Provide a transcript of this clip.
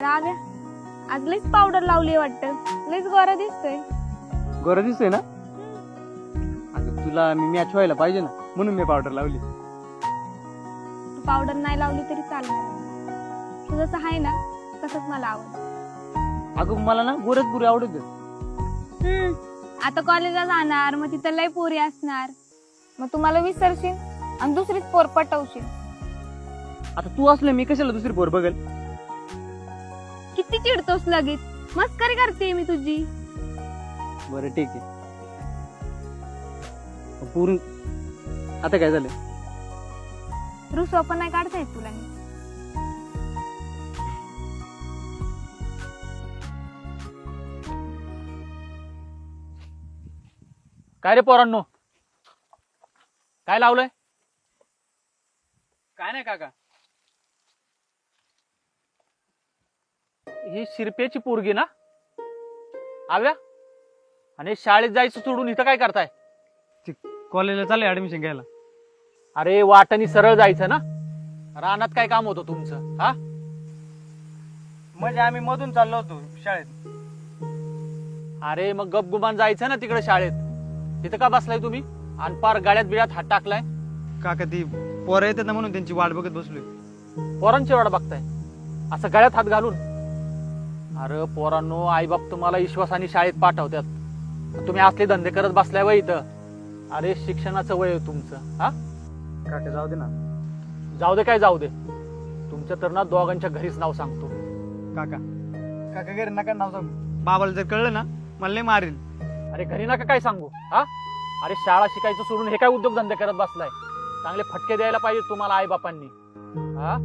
राव्या आज लईच पावडर लावली वाटतं, लईच गोरा दिसतोय. गोरा दिसतोय ना? अगं तुला मी मॅच व्हायला पाहिजे ना, म्हणून मी पावडर लावली. तू पावडर नाही लावली तरी चालणार, तू जसं आहे ना तसंच मला आवडत. अगं मला ना गोरच पुरी आवडत. आता कॉलेजला जाणार, मग तिथं लय पोरी असणार, मग तुम्हाला विसरशील आणि दुसरीच पोर पटवशील. आता तू असलं मी कशाला दुसरी पोर बघल? किती चिडतोस लगेच, मस्करी करते मी तुझी. बरं ठीक आहे. पूर्ण आता काय झालं? रुसवा पण नाही काढता येत तुला. काय रे पोरांनो, काय लावलंय? काय नाही काका. ही शिरप्याची पोरगी ना आव्या? आणि शाळेत जायचं सोडून इथं काय करताय? कॉलेजला चाललंय ऍडमिशन घ्यायला. अरे वाटानी सरळ जायचं ना, रानात काय काम होतं तुमचं? हा म्हणजे आम्ही मधून चाललो होतो शाळेत. अरे मग गपगुमान जायचं ना तिकडे शाळेत. तिथं का बसलाय तुम्ही आणि पार गाड्यात बिड्यात हात टाकलाय? काका ती पोरं येतात ना म्हणून त्यांची वाट बघत बसलोय. पोरांची वाट बघताय असं गळ्यात हात घालून? अरे पोरांनो, आईबाप तुम्हाला विश्वासाने शाळेत पाठवतात, तुम्ही असले धंदे करत बसलाय वय इथं. अरे शिक्षणाचं वय आहे तुमचं. हा काका जाऊ दे ना. जाऊ दे काय जाऊ दे, तुमच्या तर ना दोघांच्या घरीच नाव सांगतो. काका काका घरी नका नाव सांगू. बाबाला जर कळलं ना मला लय मारेल. अरे घरी नका काय सांगू. हा अरे शाळा शिकायचं सोडून हे काय उद्योगधंदे करत बसलाय? चांगले फटके द्यायला पाहिजे तुम्हाला आई बापांनी. हा